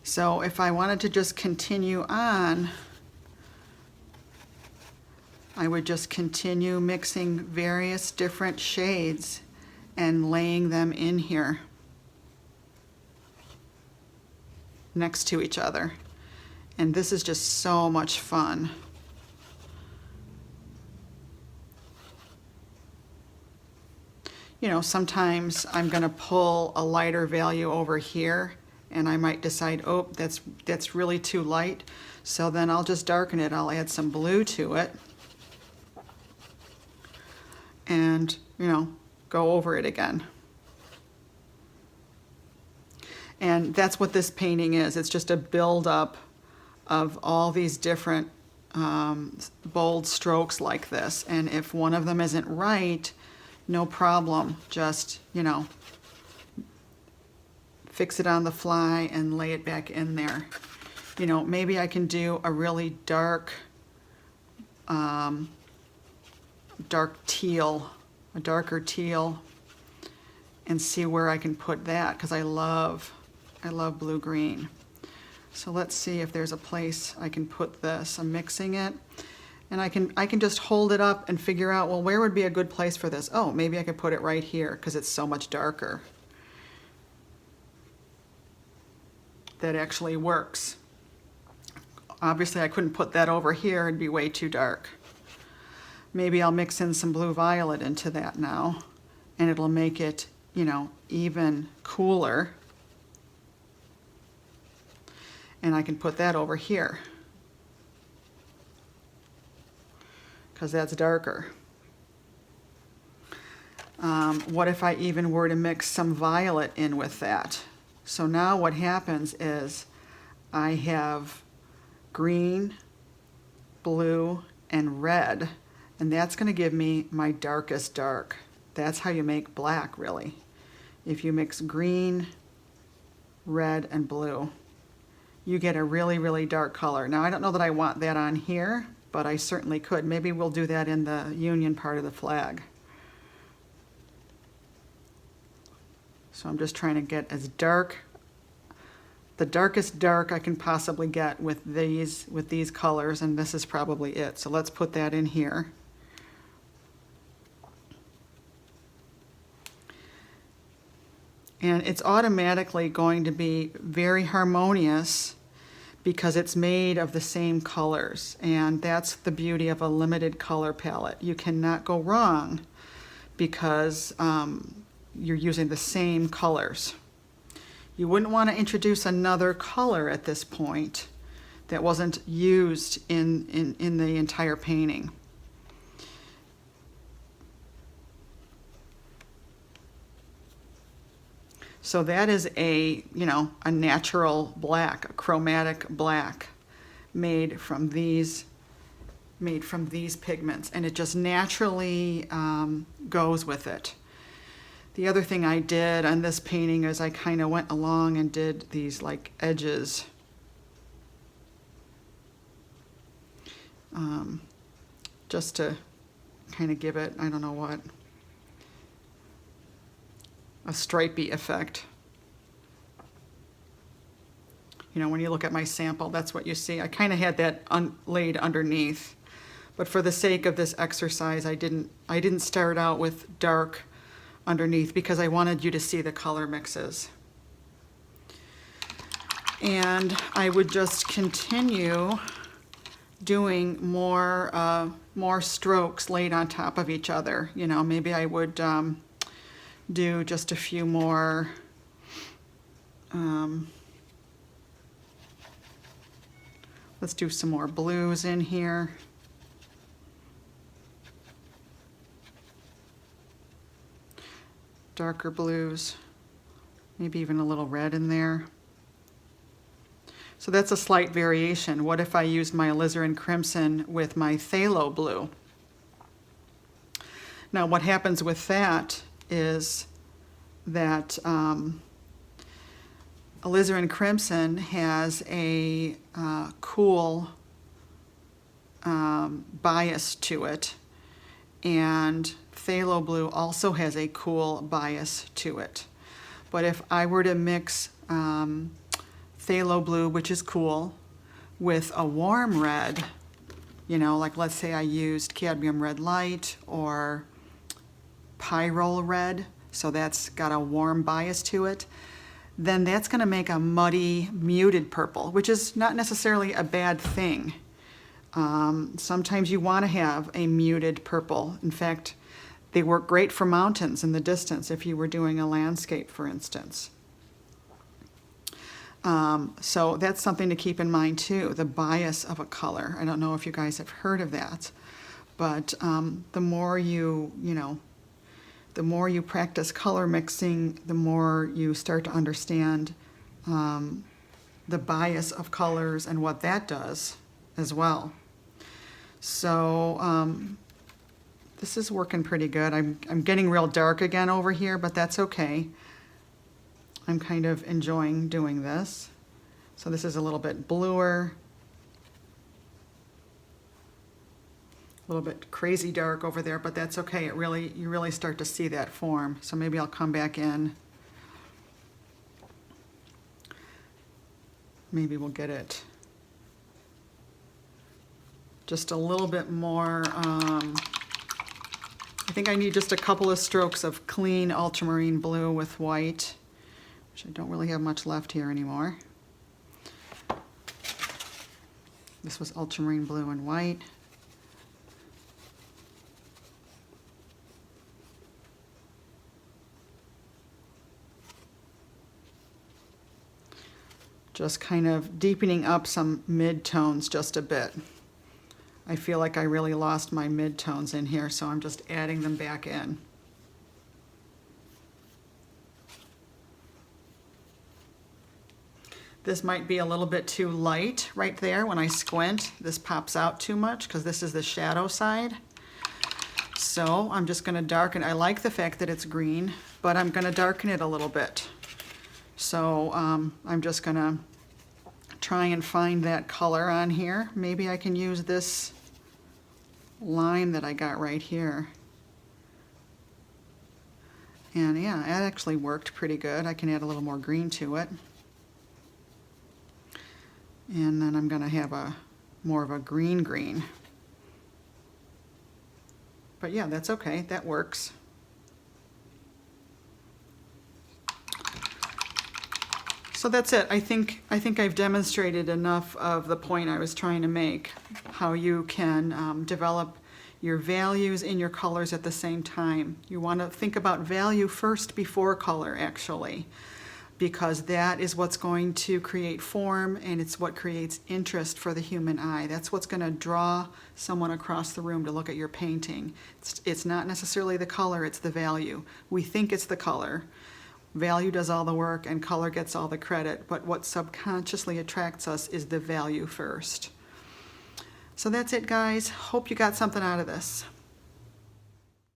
So if I wanted to just continue on, I would just continue mixing various different shades and laying them in here next to each other. And this is just so much fun. You know, sometimes I'm going to pull a lighter value over here and I might decide, oh, that's really too light. So then I'll just darken it. I'll add some blue to it and, you know, go over it again. And that's what this painting is. It's just a build-up of all these different bold strokes like this. And if one of them isn't right, no problem. Just, you know, fix it on the fly and lay it back in there. You know, maybe I can do a really dark, dark teal, a darker teal, and see where I can put that, because I love blue-green. So let's see if there's a place I can put this. I'm mixing it, and I can just hold it up and figure out, well, where would be a good place for this? Oh, maybe I could put it right here because it's so much darker. That actually works. Obviously, I couldn't put that over here. It'd be way too dark. Maybe I'll mix in some blue violet into that now, and it'll make it, you know, even cooler. And I can put that over here because that's darker. What if I even were to mix some violet in with that? So now what happens is I have green, blue, and red, and that's going to give me my darkest dark. That's how you make black, really. If you mix green, red, and blue, you get a really, really dark color. Now, I don't know that I want that on here, but I certainly could. Maybe we'll do that in the Union part of the flag. So I'm just trying to get as dark, the darkest dark I can possibly get with these colors, and this is probably it. So let's put that in here. And it's automatically going to be very harmonious because it's made of the same colors. And that's the beauty of a limited color palette. You cannot go wrong because you're using the same colors. You wouldn't want to introduce another color at this point that wasn't used in the entire painting. So that is a, you know, a natural black, a chromatic black made from these pigments, and it just naturally goes with it. The other thing I did on this painting is I kind of went along and did these like edges. Just to kind of give it, I don't know what, a stripey effect. You know, when you look at my sample, that's what you see. I kind of had that laid underneath, but for the sake of this exercise, I didn't start out with dark underneath because I wanted you to see the color mixes. And I would just continue doing more strokes laid on top of each other. You know, maybe I would do just a few more let's do some more blues in here. Darker blues, maybe even a little red in there. So that's a slight variation. What if I used my alizarin crimson with my phthalo blue? Now what happens with that is that alizarin crimson has a cool bias to it, and phthalo blue also has a cool bias to it. But if I were to mix phthalo phthalo blue, which is cool, with a warm red, you know, like let's say I used cadmium red light or pyrrole red, so that's got a warm bias to it, then that's going to make a muddy, muted purple, which is not necessarily a bad thing. Sometimes you want to have a muted purple. In fact, they work great for mountains in the distance if you were doing a landscape, for instance. So that's something to keep in mind too, the bias of a color. I don't know if you guys have heard of that, but the more the more you practice color mixing, the more you start to understand the bias of colors and what that does as well. So this is working pretty good. I'm getting real dark again over here, but that's okay. I'm kind of enjoying doing this. So this is a little bit bluer, a little bit crazy dark over there, but that's okay. You really start to see that form. So maybe I'll come back in. Maybe we'll get it just a little bit more. I think I need just a couple of strokes of clean ultramarine blue with white, which I don't really have much left here anymore. This was ultramarine blue and white. Just kind of deepening up some mid-tones just a bit. I feel like I really lost my mid-tones in here, so I'm just adding them back in. This might be a little bit too light right there when I squint. This pops out too much because this is the shadow side. So I'm just going to darken. I like the fact that it's green, but I'm going to darken it a little bit. So I'm just going to try and find that color on here. Maybe I can use this line that I got right here. And yeah, that actually worked pretty good. I can add a little more green to it. And then I'm going to have more of a green. But yeah, that's okay. That works. So that's it. I think I've demonstrated enough of the point I was trying to make, how you can develop your values in your colors at the same time. You want to think about value first before color, actually, because that is what's going to create form, and it's what creates interest for the human eye. That's what's going to draw someone across the room to look at your painting. It's not necessarily the color, it's the value. We think it's the color. Value does all the work and color gets all the credit, but what subconsciously attracts us is the value first. So that's it, guys. Hope you got something out of this.